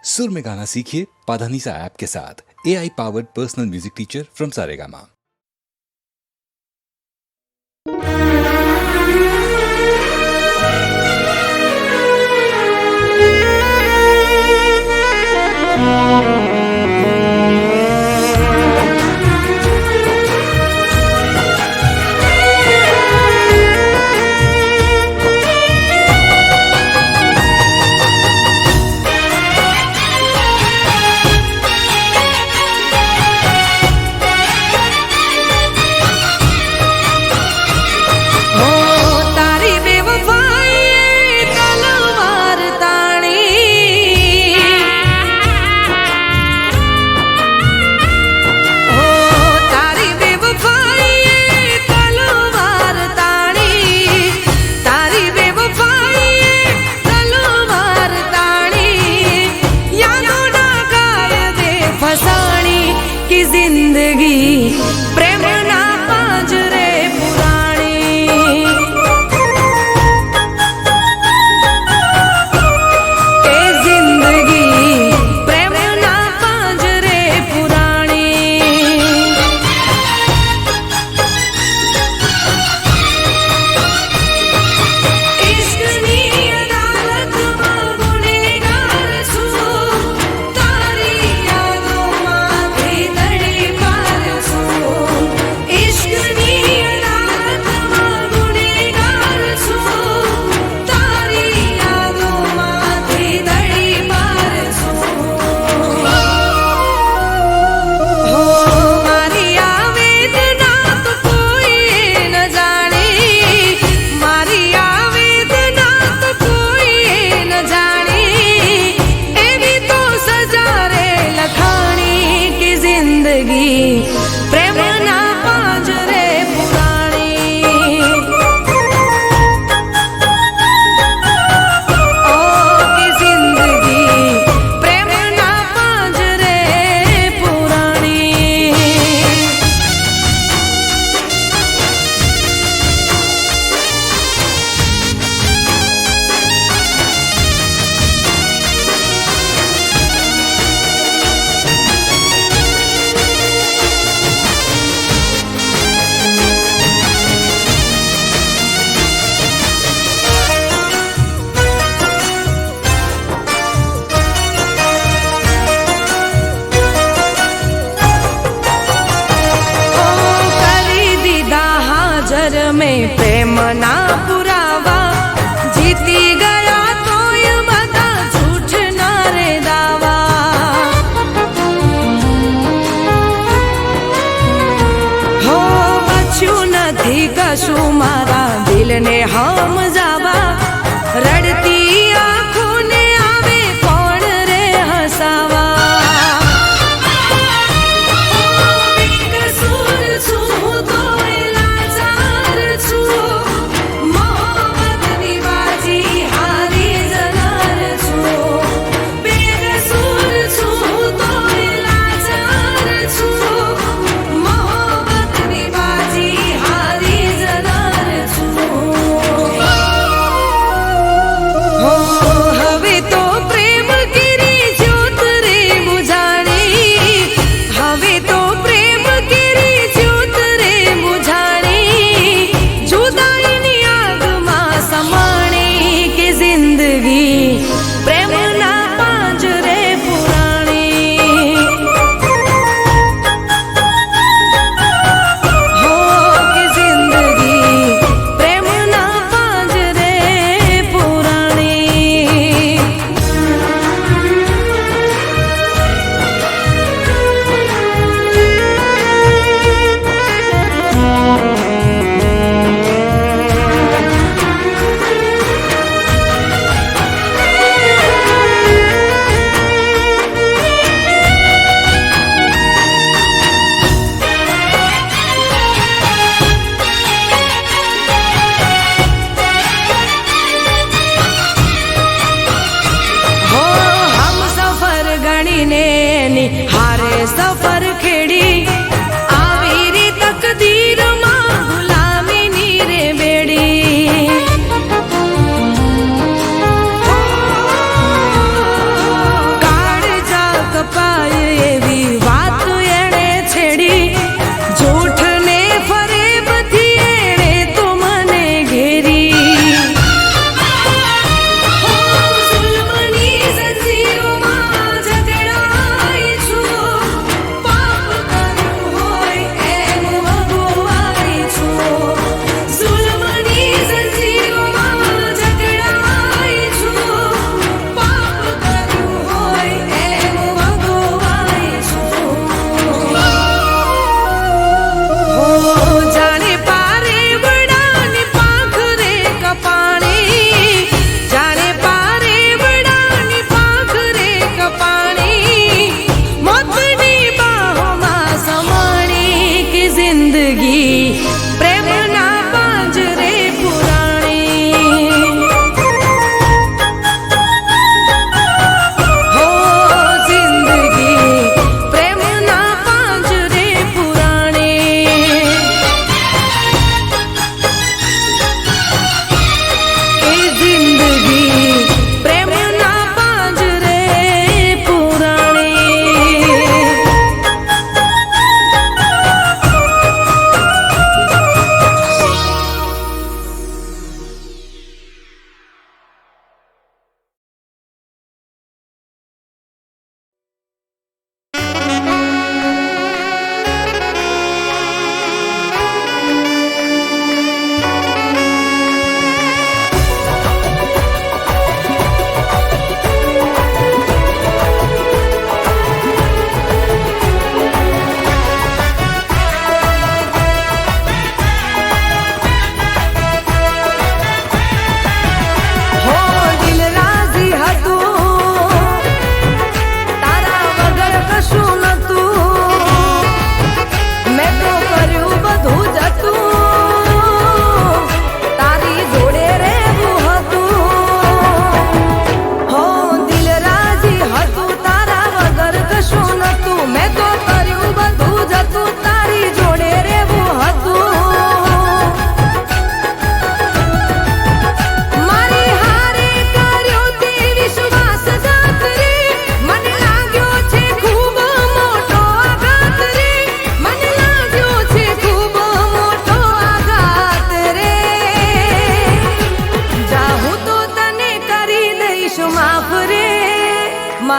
सुर में गाना सीखिए पाधानीसा ऐप के साथ। AI powered personal music teacher from Saregama.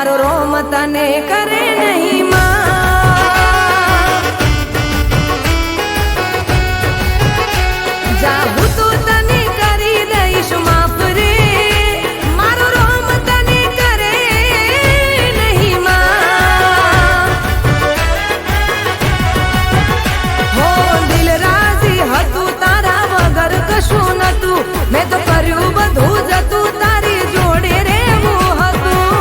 મારો રોમ તને કરે નહીં જા હું તો તને કરી દઈશ માફ રે મારો રોમ તને કરે નહીં હો દિલ રાજી હતું તારા વગર કશું નતું મેં તો કર્યું બધું જતું તારી જોડે રહેવું હતું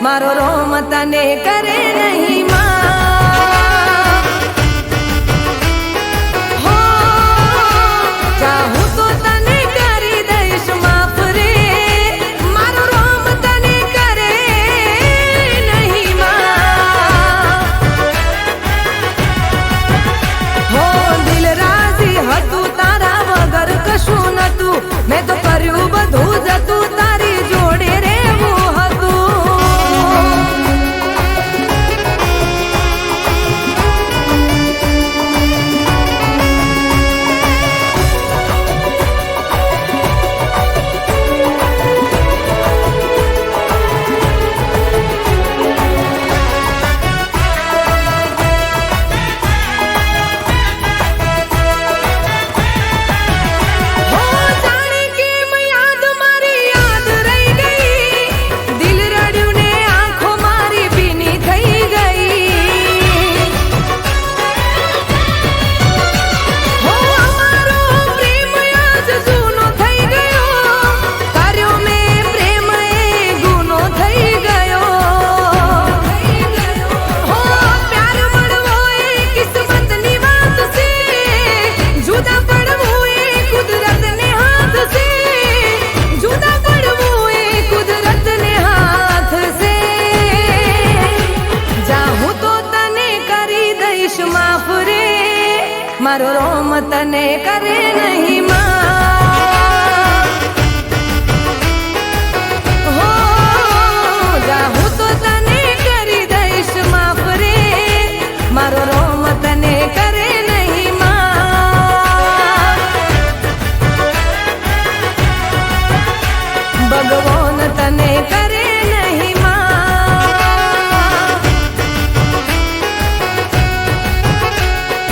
મારો રોમ તને કરે નહીં હો જા હું તો તને કરી દઈશ માફ રે મારો રોમ તને કરે નહીં હો દિલ રાજી હતું તારા વગર કશું નતું મેં તો કર્યું બધું જતું તારી જોડે રહેવું હતું મારો રોમ તને કરે નહીં હો જા હું તો તને કરી દઈશ માફ રે મારો રોમ તને કરે નહીં ભગવાન તને કરે નહીં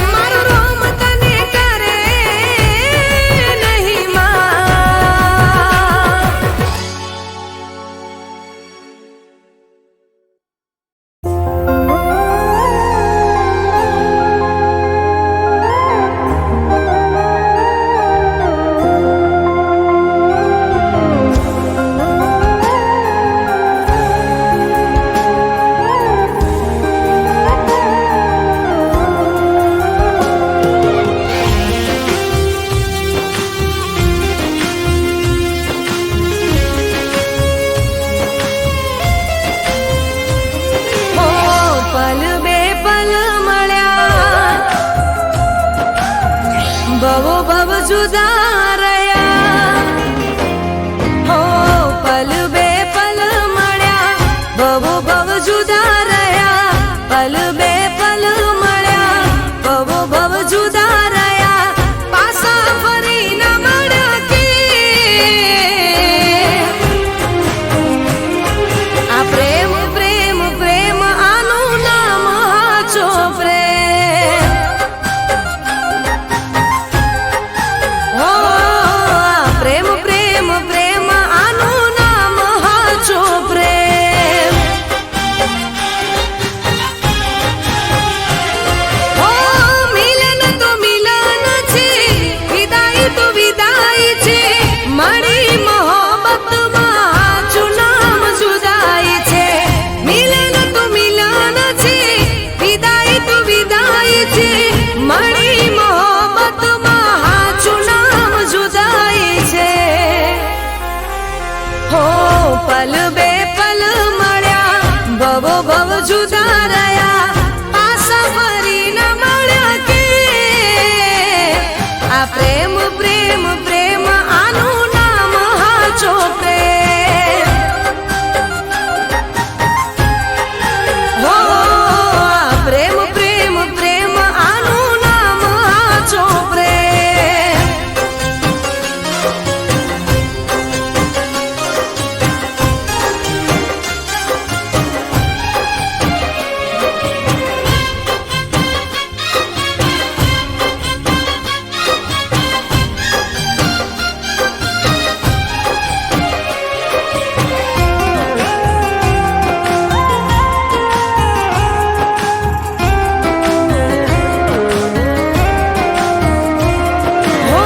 મારો રોમ તને કરે પલ બે પલ મળ્યા ભવો ભવ જુદા રહ્યા પાછા ફરી ન મળ્યા કે આ પ્રેમ પ્રેમ પ્રેમ આનું નામ હાચો પ્રેમ હો આ પ્રેમ પ્રેમ પ્રેમ આનું નામ હાચો પ્રેમ હો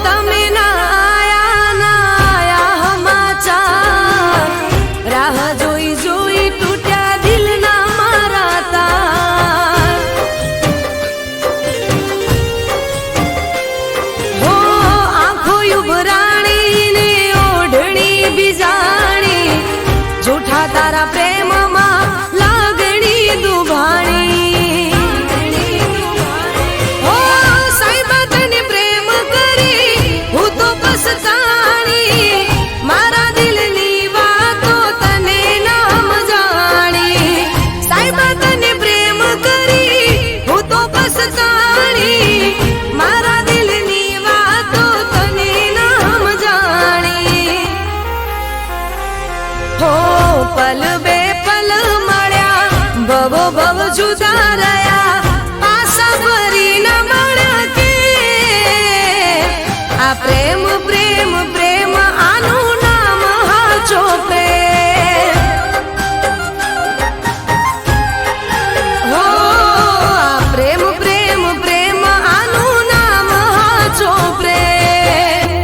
તમે ના આયા સમાચાર રાહ જોઈ જોઈ તૂટ્યા દિલના મારા તાર હો આંખો ઉભરાણી ને ઓઢણી બીજાણી જૂઠા તારા પ્રેમમાં લાગણી દુભાણી હો સાઈબા તને પ્રેમ કરી હું તો પછતાણી મારા દિલની વાતો તને નામ જાણી સાઈબા તને પ્રેમ કરી હું તો પછતાણી મારા દિલની વાતો તને નામ જાણી હો પલ બે પલ મળ્યા ભવો ભવ જુદા રહ્યા પાછા ફરી ન મળ્યા કે આ પ્રેમ પ્રેમ પ્રેમ આનું નામ હાચો પ્રેમ હો આ પ્રેમ પ્રેમ પ્રેમ આનું નામ હાચો પ્રેમ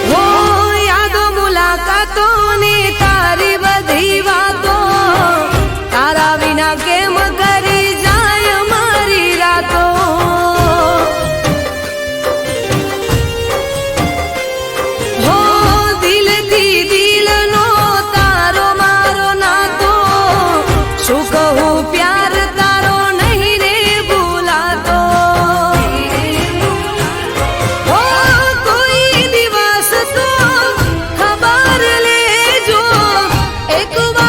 હો યાદો મુલાકાતો ને તારી બધી વાતો તારા વિના કેમ કરી જાય મારી રાતો હો દિલથી દિલનો તારો મારો નાતો શું કહું પ્યાર તારો નહીં રે ભૂલાતો હો કોઈ દિવસ તો ખબર લેજો એક વાર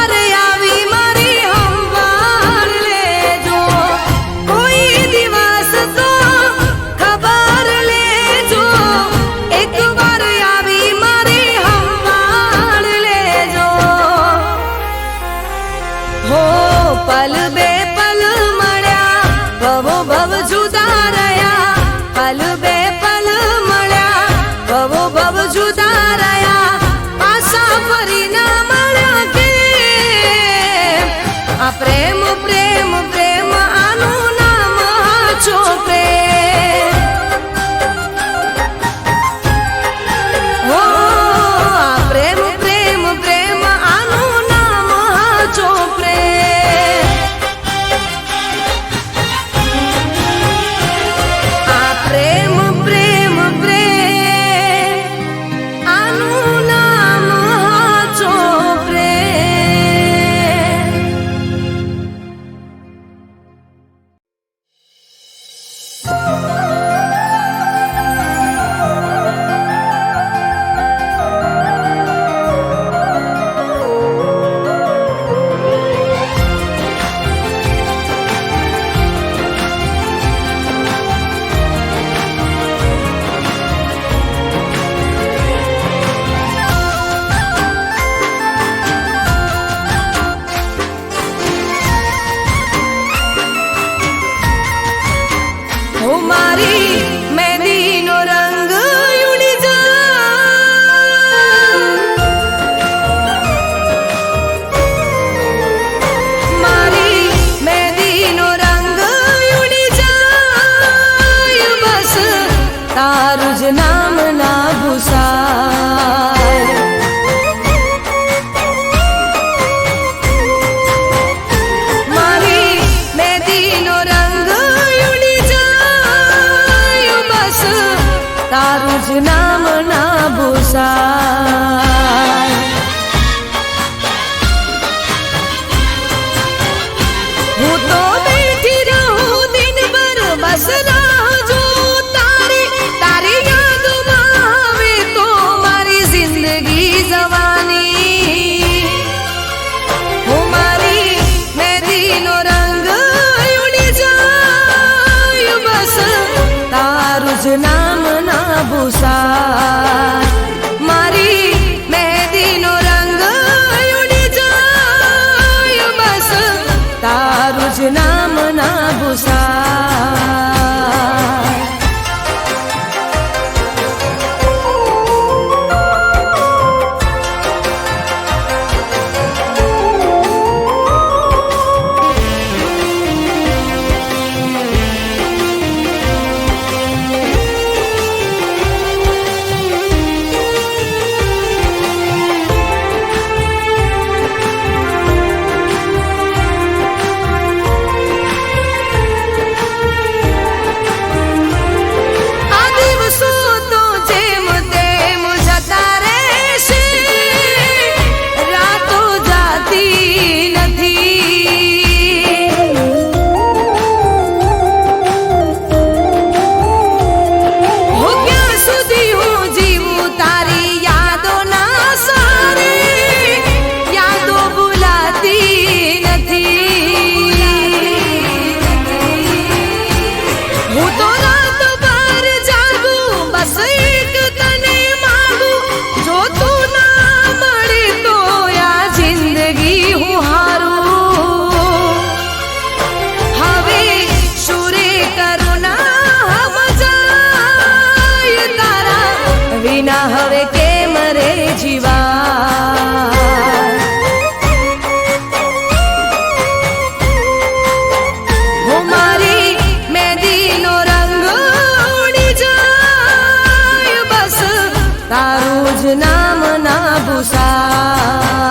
ના ભૂસાર.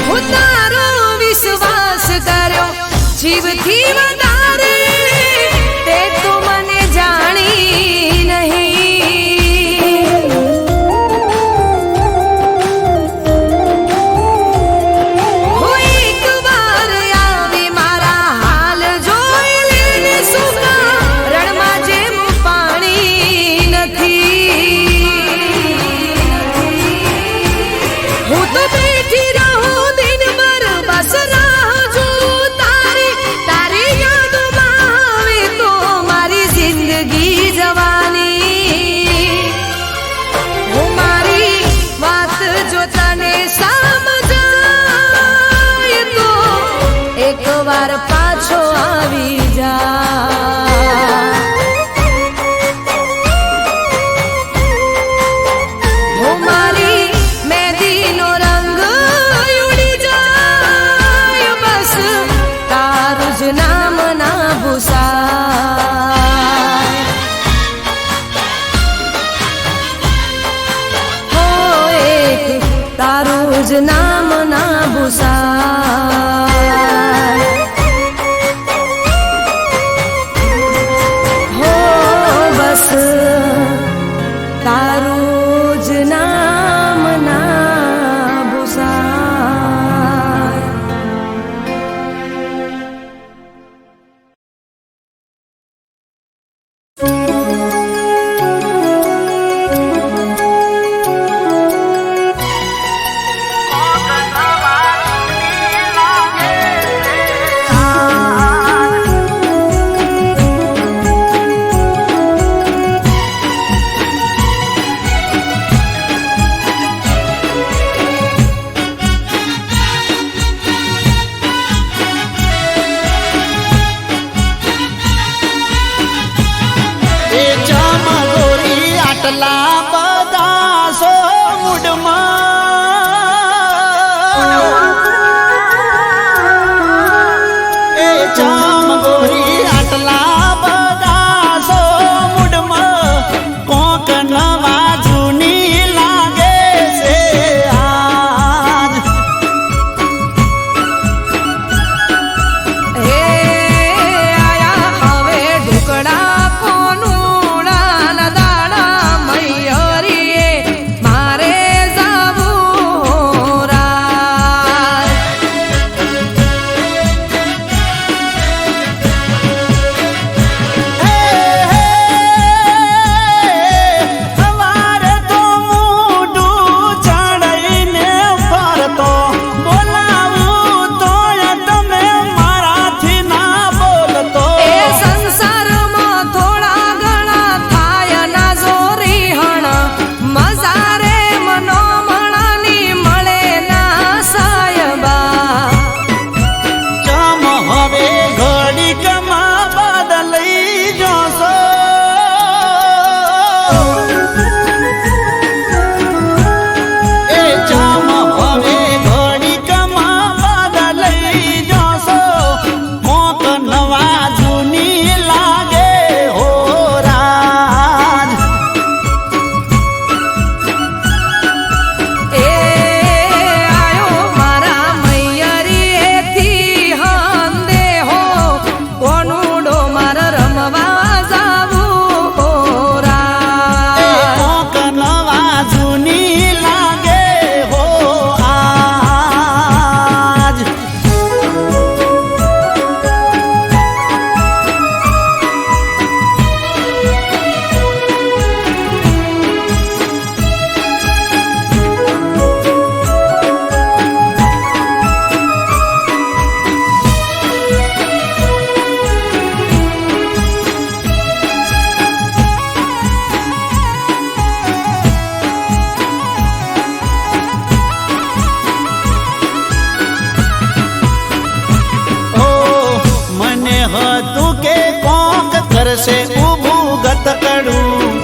હું તારો વિશ્વાસ કર્યો જીવથી વધારે, તે તો મને જાણી નહીં. હું એક વાર આવી મારા હાલ જોઈ લેને, સુકા રણમાં જેમ પાણી નથી. હું તો બેઠી રહું દિનભર બસ રાહ જોઉં તારી, તારી યાદોમાં આવે તો મારી જિંદગી જવાની. હું મારી વાત જો તને સમજાય તો એકવાર પાછો આવી જા. હું મારી મહેંદીનો રંગ ઉડી જાય, બસ તારું જ નામ ના ભૂસાય. હો એક તારું જ નામ ના ભૂસાય. હો બસ તારું જ નામ ના ભૂસાય. કોક નવા કરશે ઊભું ગતકડું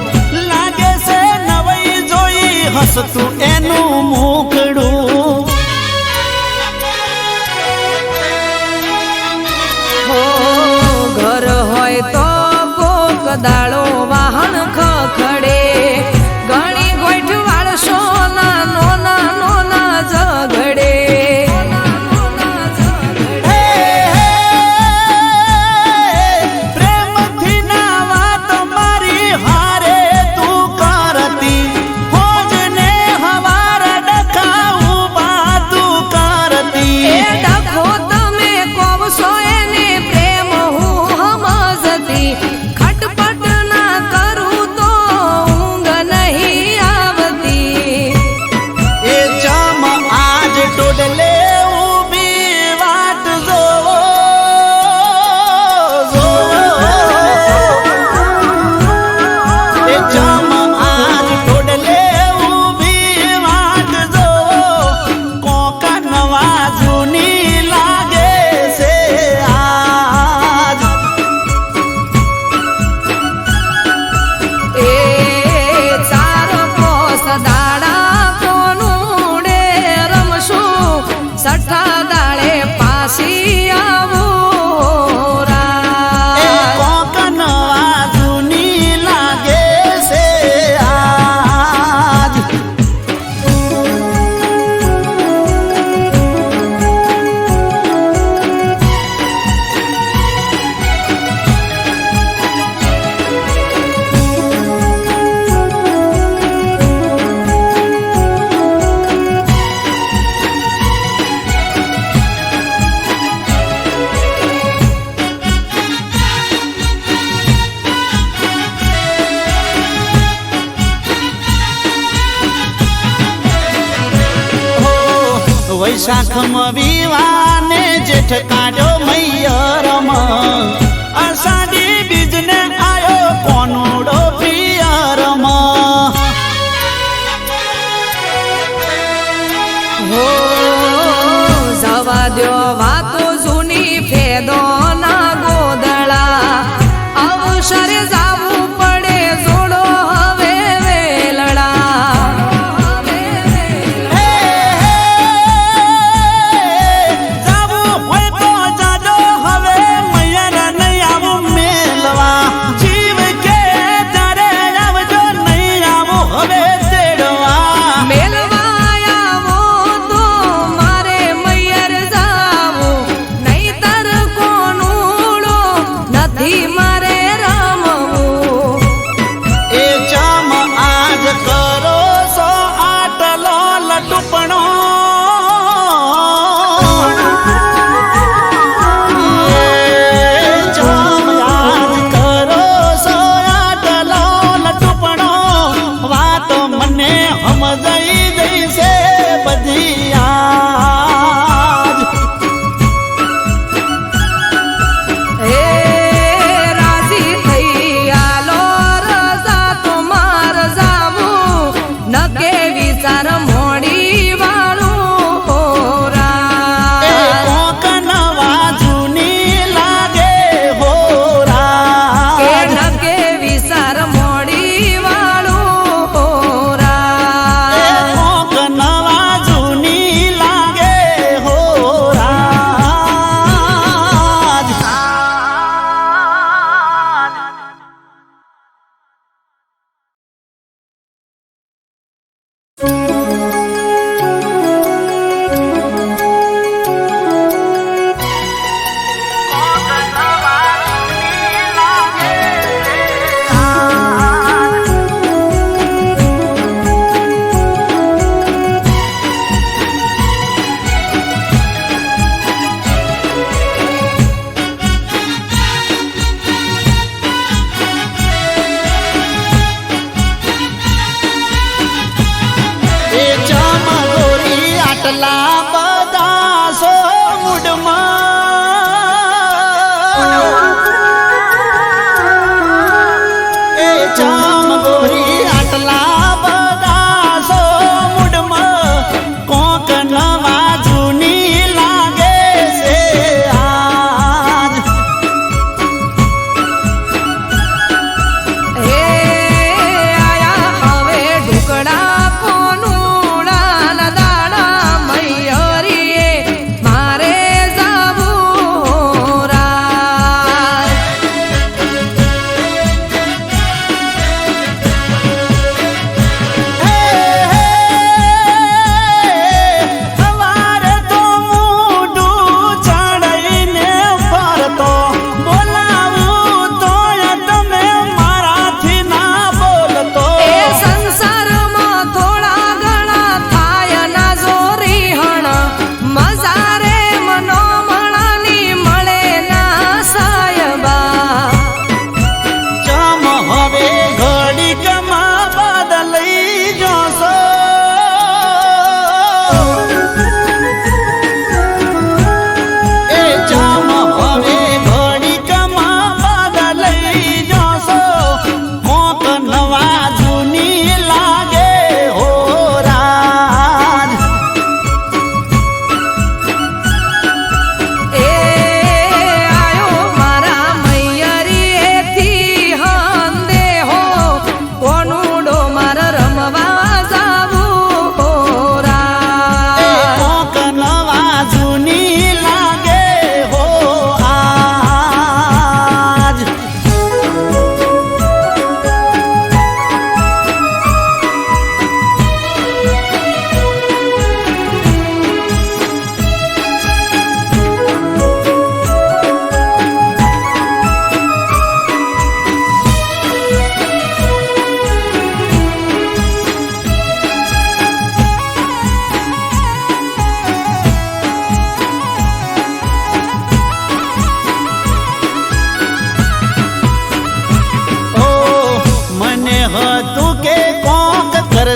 લાગે છે નવાઈ જોઈ હસતું એનું મુખડું હો ઘર હોય તો કોક દાડો વાહન ખખડે ઘણી ગોઠ વાળશો નાનો નાનો ના ઝઘડે પ્રેમથી ના વાત મારી હારે તું કરતી હોજને હવાર ડખાવું બા તું કરતી એ ડખો તમે કોવશો એને પ્રેમ હું સમજતી ખટપટ ના કરું તો ઊંઘ નહીં આવતી એ જામ આજ ટોડલે ઊભી વાટ જોવો એ જામ આજ ટોડલે ઊભી વાટ જોવો કોકા નવા જૂની લાગે છે આજ એ ચાર કોસ દાડા કોનુડે રમશું સઠ્ઠા દાડે પાછી આવું એ રાત. કોકા નવા જૂની લાગે છે આજ વૈશાખમાં વિવાને જેઠ કાઢ્યો મૈયરમ અષાઢી બીજને આયો કોનુડો પિયરમ હો જવા દ્યો વાતો જૂની ફેદો ના ગોદળા અવસરે જાવું પડે જોડો હવે વેલડા જાવું હોય તો જાજો હવે મૈયર નહીં આવું મેલવા જીવ કે તારે આવજો નહીં આવું હવે તેડવા મેલવાયાવો તો મારે મૈયર જાવું નહીતર કોનુડો નથી મારે રમવું એ જામ આજ કરો સો આટલો લટુપણો એ જામ આજ કરો સો આટલો લટુપણો વાતો મને સમજાઈ જઈશે બધી આજ હે રાજી થઈ આલો રજા તો માર જાવું નકે વિચાર મોડી વાળું એ રાત. કોક નવા જૂની લાગે હો કે રાત નકે વિચાર મોડી વાળું એ રાત. કોક નવા જૂની લાગે હો રાત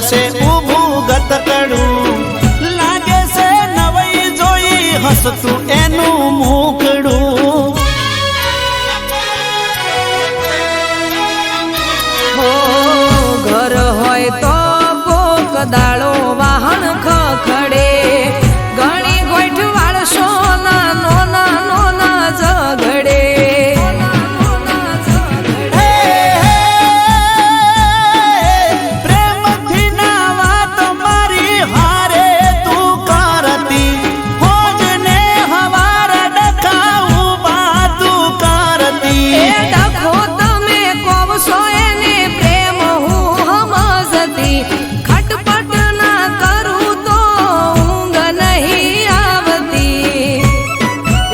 છે ઊભું ગતકડું, લાગે છે નવાઈ જોઈ હસતું એનું મુખડું. હો ઘર હોય તો કોક દાડો વાહન ખખડે, ઘણી ગોઠ વાળશો નાનો નાનો ના ઝઘડે. પ્રેમથી ના વાત મારી હારે તું કરતી, હોજને હવાર ડખાવું બાતું કરતી. એ ડખો તમે કોવશો એને પ્રેમ હું સમજતી, ખટપટ ના કરું તો ઊંઘ નહીં આવતી.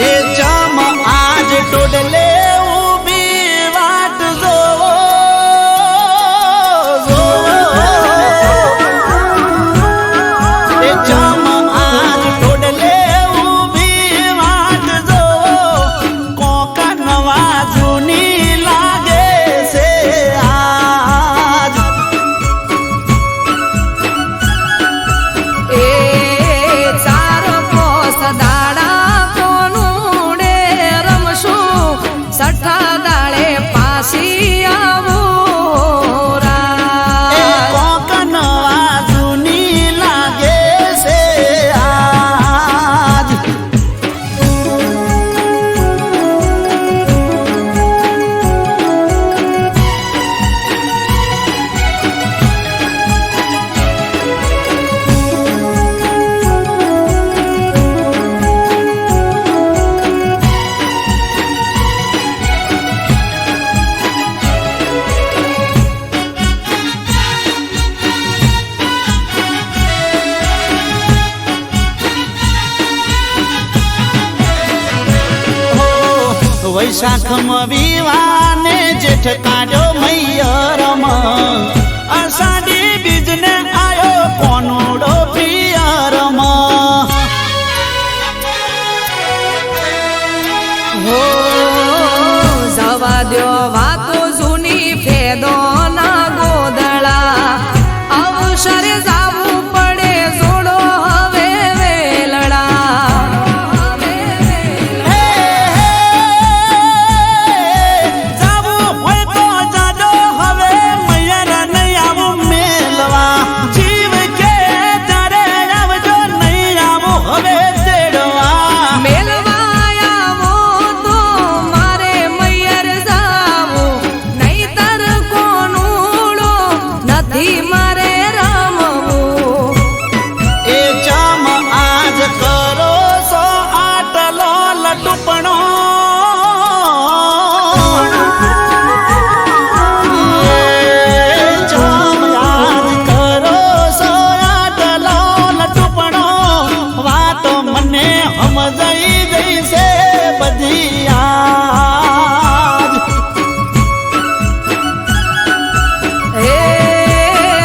એ ચમ આજ ટોડલે ઊભી વાટ જોવો, એ ચમ આજ ટોડલે ઊભી વાટ જોવો, કોક નવા જૂની લાગે છે આજ. એ ચાર કોસ દાડા કોનુડે રમશું, સઠ્ઠા દાડે પાછી આવું એ રાત. કોક નવા જૂની લાગે છે આજ. વૈશાખમાં વિવાને જેઠ કાઢ્યો મૈયરમાં, અષાઢી બીજને આયો કોનુડો પિયરમાં. હો જવા દ્યો વાતો જૂની ફેદો ના ગોદળા, અવસરે જાવું પડે જોડો હવે વેલડા. જાવું હોય તો જાજો હવે મૈયર નહીં આવું મેલવા, જીવ કે ત્યારે આવજો નહીં આવું હવે તેડવા. મેલવા આવો તો મારે મૈયર જાવું, નહીંતર કોનુડો નથી મારે રમવું. એ ચમ આજ કરો સો આટલો લટુપણો, એ ચમ આજ કરો સો આટલો લટુપણો, વાતો મને સમજાઈ ગઈ છે બધી આજ. હે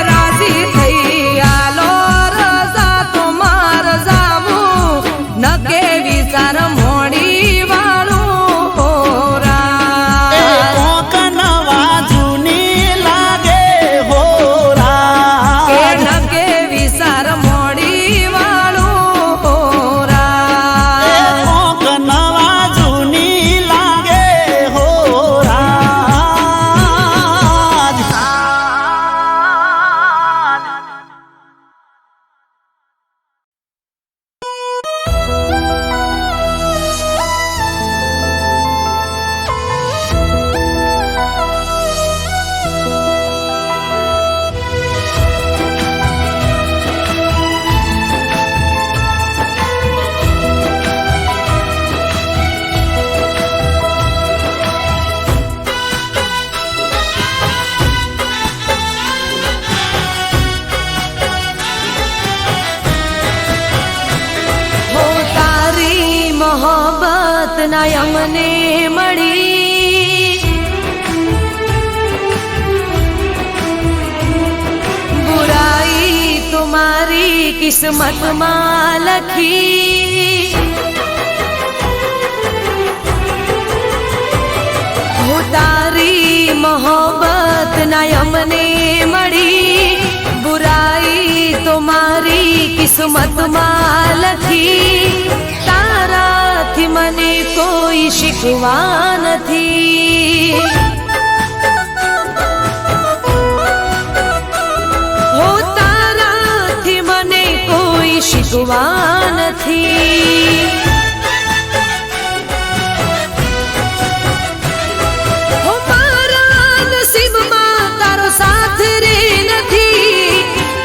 રાજી થઈ આલો રજા તો માર જાવું, નકે વિચાર મોડી વાળું એ હોરા. કોક નવા જૂની લાગે કે હોરા. નકે વિચાર મોડી વાળું એ હોરા. કોક નવા જૂની લાગે હોરાજ. હો તારી મોહબ્બત ના અમને મળી, બુરાઈ તુમારી કિસ્મત માં લખી. હું તારી મોહબ્બત ના અમને મળી, બુરાઈ બુરાઈ તો મારી કિસ્મતમાં લખી, તારાથી મને કોઈ શીખવા નથી. હો તારાથી મને કોઈ શીખવા નથી. હો મારા નસીબમાં તારો સાથ રે નથી,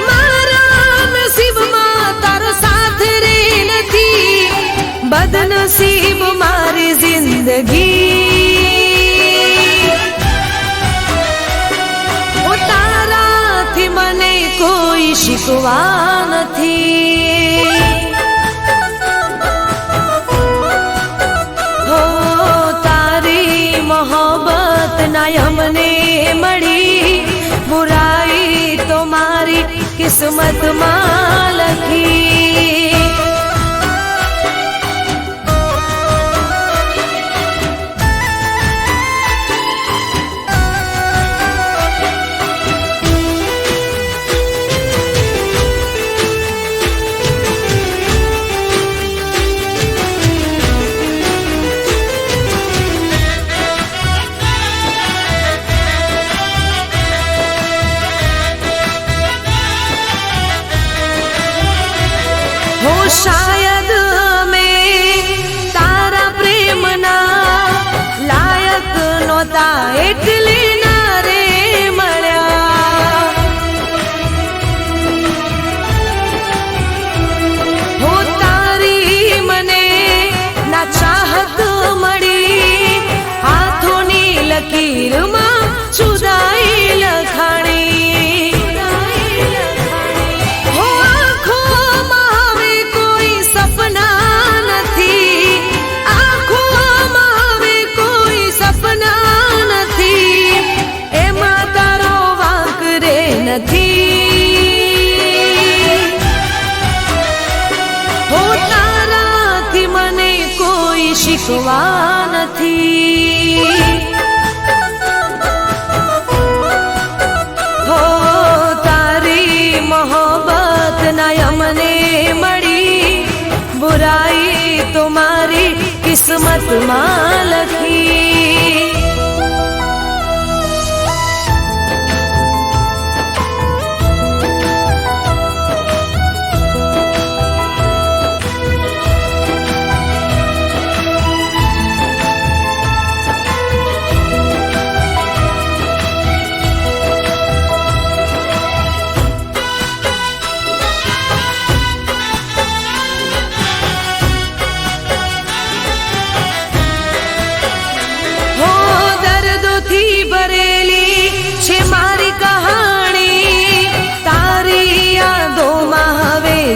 મારા નસીબમાં તારો સાથ રે નથી. બદનસીબ મારી જિંદગી, ઓ તારાથી મને કોઈ શીખવા નથી. હો તારી મોહબ્બત ના અમને મળી, બુરાઈ તો મારી કિસ્મતમાં લખી. શાયદ મેં તારા પ્રેમના લાયક નહોતા એટલે ના રે મળ્યા. હો તારી મને ના ચાહત મળી, હાથોની લકીરમાં જુદાઈ લખાણી. હો તારાથી મને કોઈ શીખવા નથી. હો તારી મોહબ્બત ના અમને મળી, બુરાઈ તો મારી કિસ્મતમાં લખી.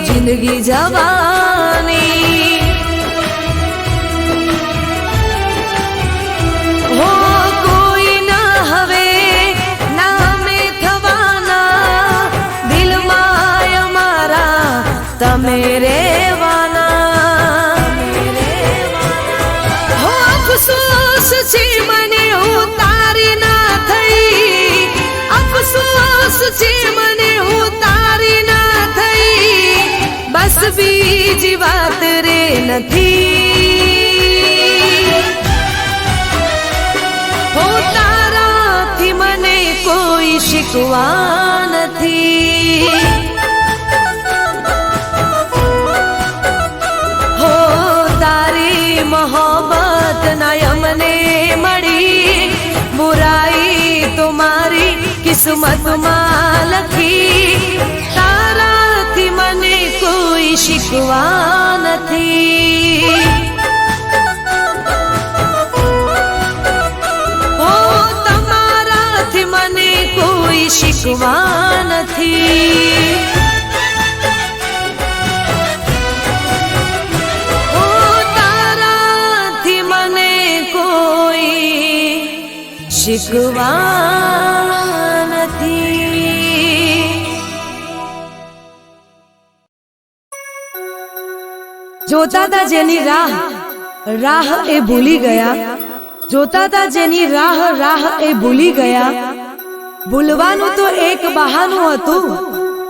જિંદગી જવાની હો કોઈ ના હવે નામે થવાના, દિલમાં અમારા તમે રહેવાના. હો અફસોસ છે મને હું તારી ના થઈ, અફસોસ છે મને હું તારી ના થઈ. બસ બીજી વાત રે નથી. હો તારાથી મને કોઈ શીખવા નથી. હો તારી મોહબ્બત ના અમને મળી, બુરાઈ તો મારી કિસ્મતમાં લખી. તારાથી મને કોઈ શીખવા નથી. હો તમારાથી મને કોઈ શીખવા નથી. હો તારાથી મને કોઈ શીખવા નથી. જોતા તા જેની રાહ, રાહ એ ભૂલી ગયા. જોતા તા જેની રાહ, રાહ એ ભૂલી ગયા. ભૂલવાનું તો એક બહાનું હતું,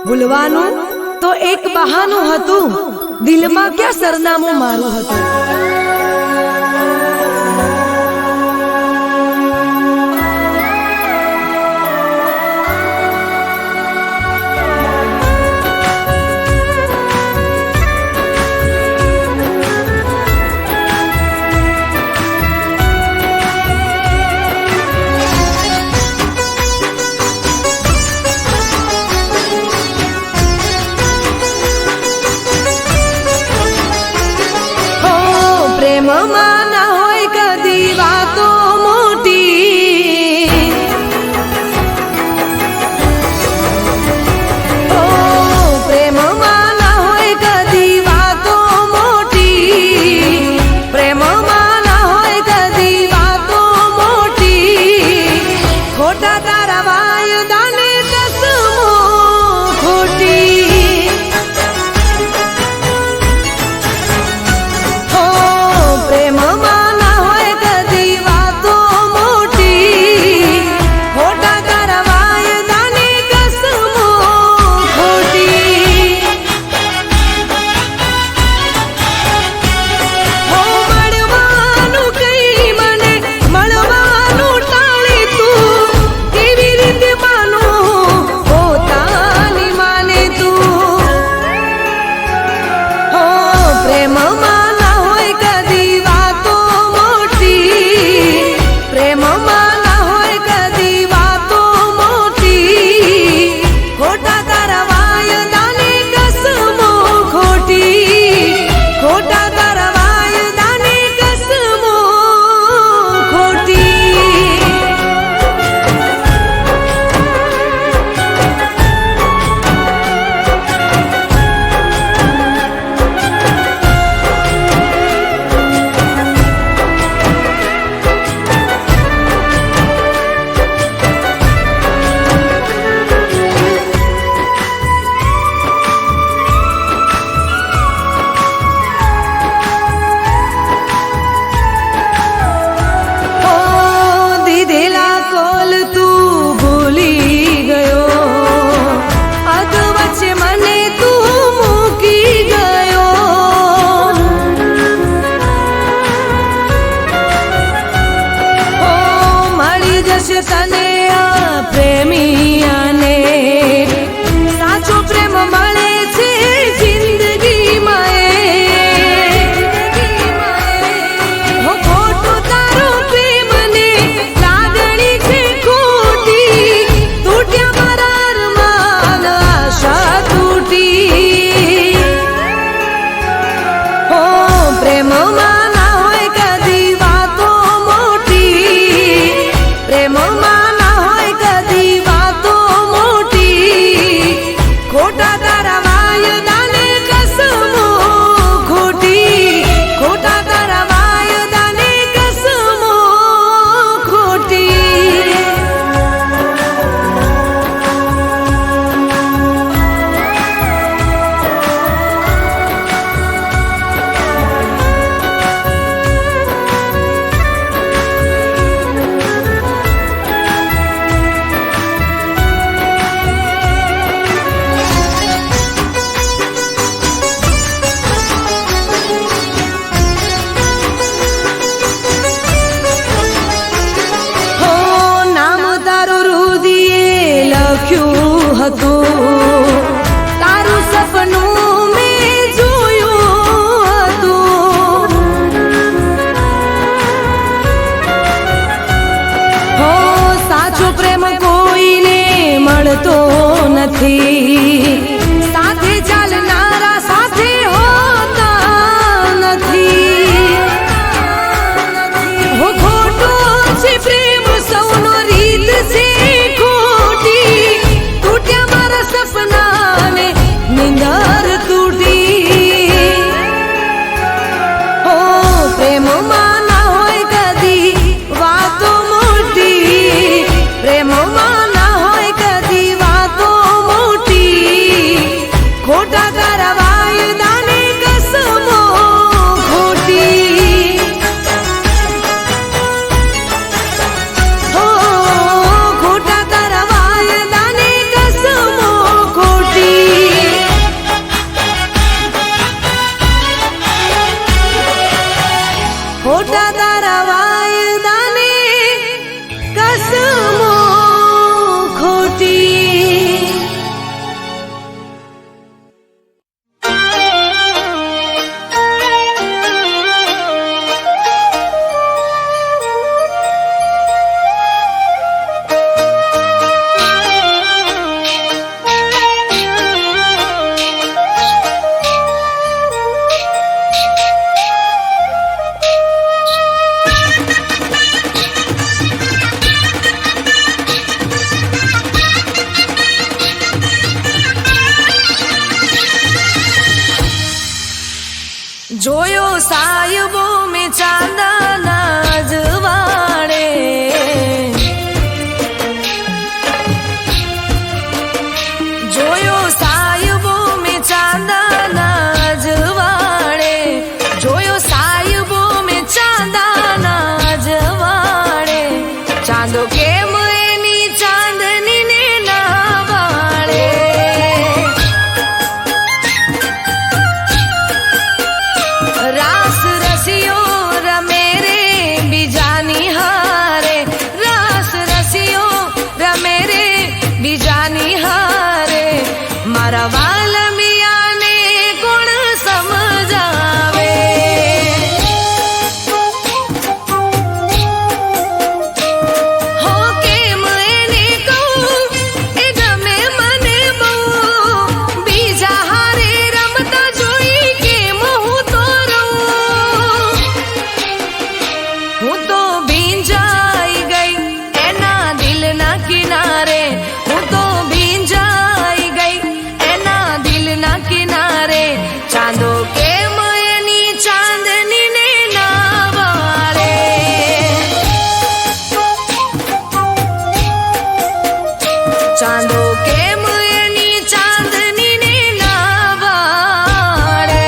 ભૂલવાનું તો એક બહાનું હતું, દિલમાં ક્યાં સરનામું મારું હતું. પ્રેમમાં ના હોય કદી વાતો મોટી, ઓ પ્રેમમાં ના હોય કદી વાતો મોટી, પ્રેમમાં ના હોય કદી વાતો મોટી, ખોટા તારા વાયદાને કસમો ખોટી. પ્રેમમાં ના હોય કદી વાતો મોટી, ખોટા તારા વાયદાને કસમો ખોટી. હો મળવાનું કઈ મને મળવાનું ટાળી તું, કેવી રીતે માનું પોતાની માને તું. હો પ્રેમમાં પ્રેમમાં ના હોય કદી વાતો મોટી, ખોટા તારા વાયદાને કસમો ખોટી, ખોટા તારા વાયદાને કસમો ખોટી. દીધેલા કોલ તું ભૂલી ગયો, અધ વચ્ચે મને તું મૂકી ગયો. ઓ મળી જશે તને આ પ્રેમિયાને, સાચો પ્રેમ મળે છે જિંદગીમાં. ખોટું તારું પ્રેમ ને લાગણી છે ખોટી, તૂટ્યા મારા અરમાન આશા તૂટી. હો પ્રેમમાં ના હોય કદી વાતો મોટી, પ્રેમમાં ના હોય કદી વાતો મોટી, ખોટા તારા વાયદાને કસમો ખોટી, ખોટા તારા વાયદાને કસમો ખોટી. હો નામ તારું રુદિયે લખ્યું હતું, તારું સપનું મેં જોયું હતું. હો સાચો પ્રેમ કોઈને મળતો નથી, સાથે ચાલનારા સાથે હોતા નથી. હો ખોટો છે પ્રેમ સૌનો રીત છે ખોટી, તૂટ્યા મારા સપના જોયો સાયબો મેં ચાંદાના જવાડે, જોયો સાયબો મેં ચાંદાના જવાડે, જોયો સાયબો મેં ચાંદાના જવાડે, ચાંદો કેમ એની ચાંદની ને ના વાળે. રાસ રસિયો રમે રે બીજાની હારે, રાસ રસિયો રમે રે બીજાની હારે, મારા વાલમિયાને કોણ સમજાવે. હો કેમ એને કહું એ ગમે મને બહુ, બીજા હારે રમતા જોઈ કેમ હું તો રહું. હું તો ભીંજાઈ ગઈ એના દિલના કિનારે, હું તો ભીંજાઈ ગઈ એના દિલના કિનારે, ચાંદો કેમ એની ચાંદની ને ના વાળે. ચાંદો કેમ એની ચાંદની ને ના વાળે.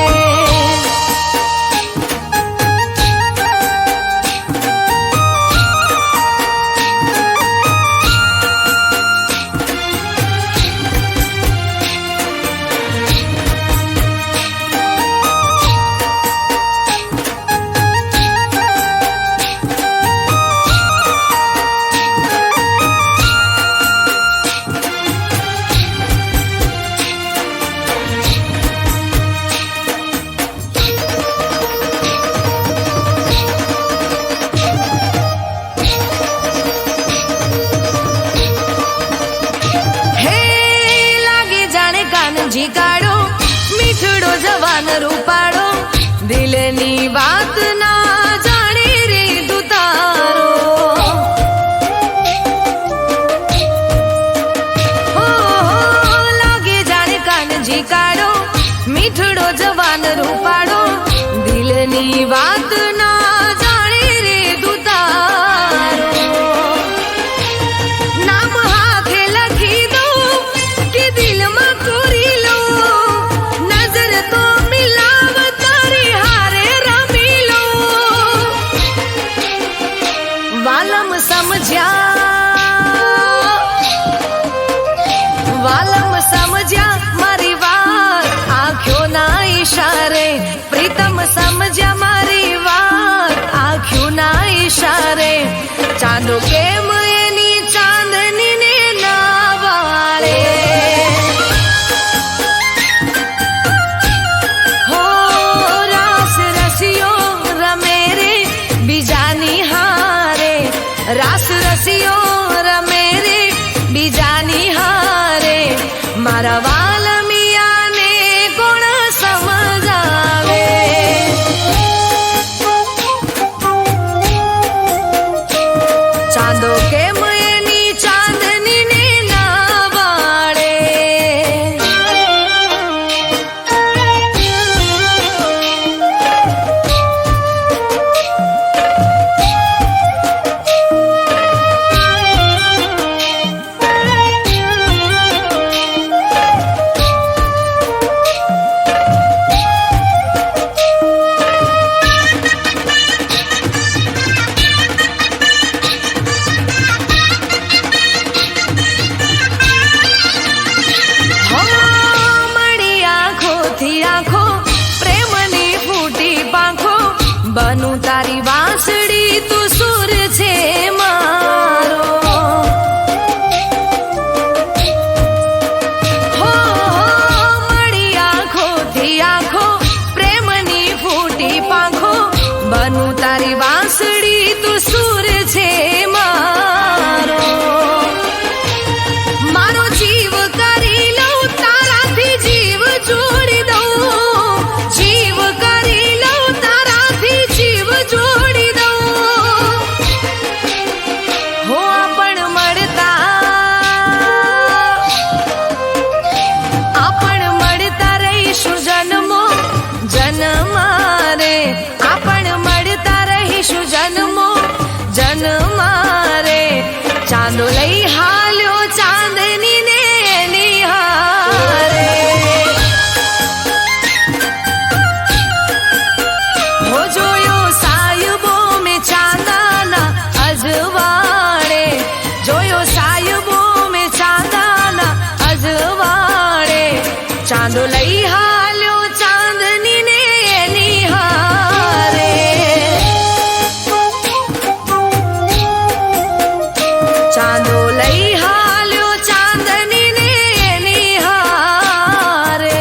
હે લાગે જાણે કાનજી કાઢો, મીઠડો જવાન રૂપાડો, દિલની વાત ના જાણે રે દુતારો. હો લાગે જાણે કાનજી કાઢો, મીઠડો જવાન રૂપાડો, દિલની વાત ના જાણે રે દુતારો. નામ હાથે લખી દો કે દિલમાં કોરી લો, નજર તો મિલાવ તારી હારે રમી લો. વાલમ સમજ્યા, વાલમ સમજ્યા મારી વાત આંખોના ઈશારે, પ્રીતમ સમજ્યા મારી વાત આંખોના ઈશારે, ચાંદો કેમ એની ચાંદની ને ના વાળે. હો રાસ રસિયો રમે રે બીજાની હારે, રાસ રસિયો રમે રે બીજાની હારે, મારા વાલમિયાને કોણ સમજાવે. ચાંદો હાલ્યો ચાંદની ને એની હારે ચાંદો લઈ હાલ્યો ચાંદની ને એની હારે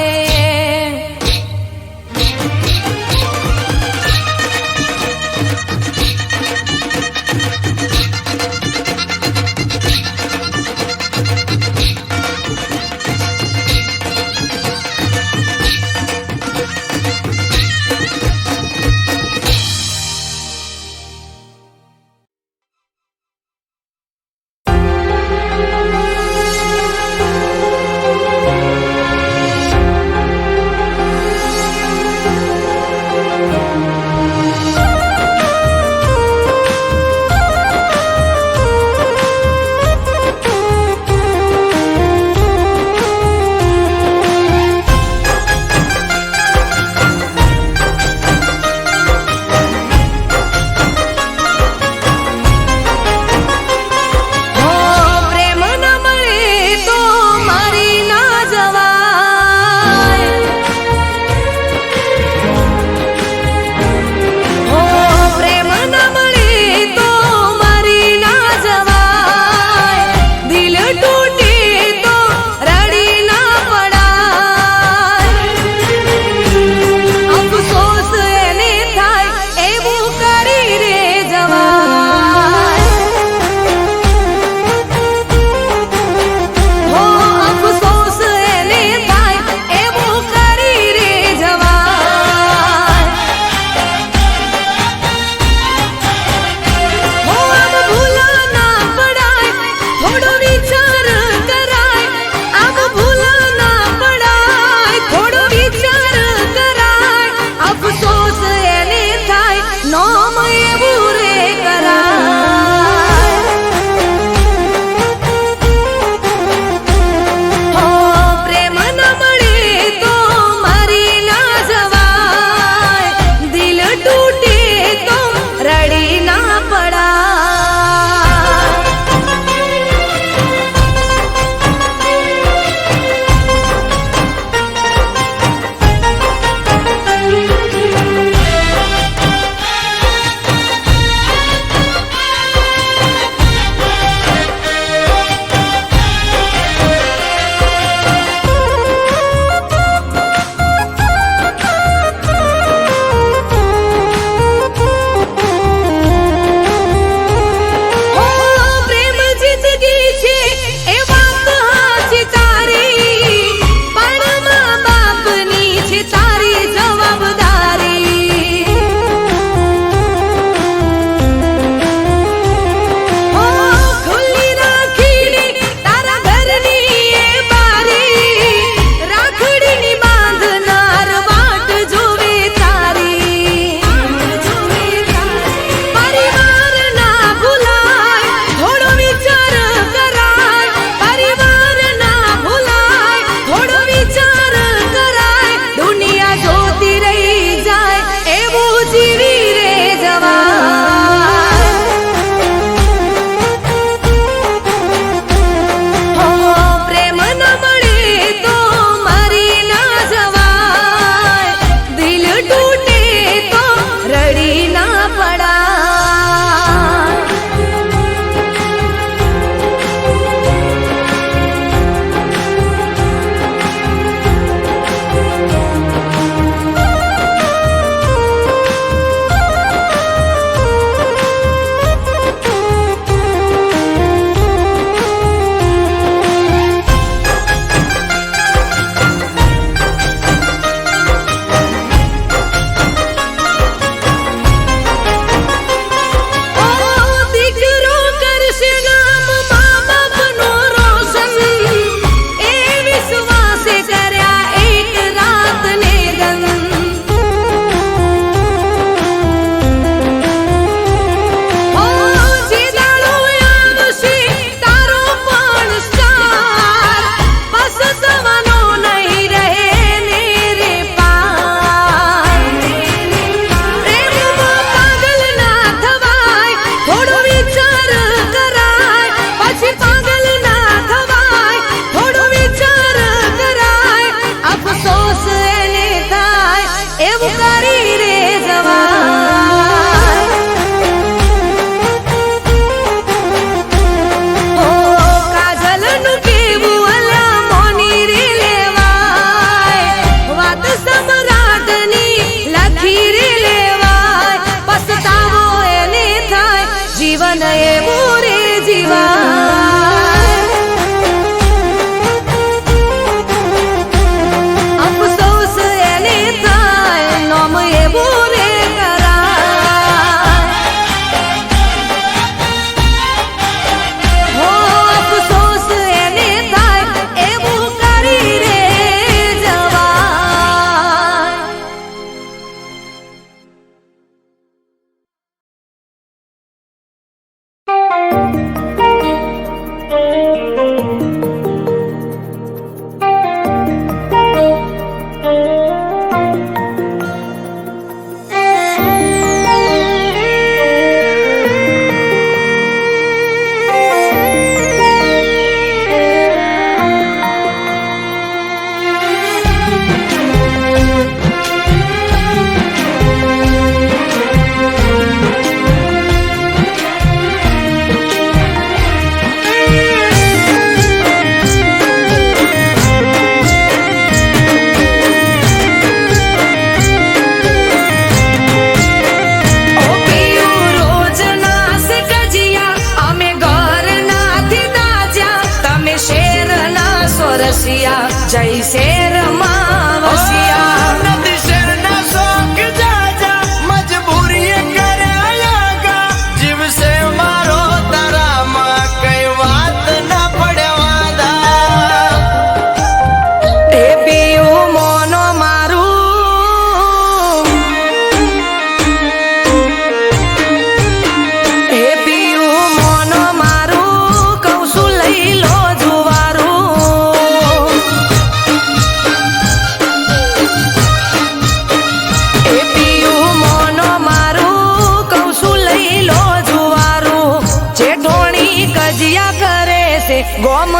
ગોમ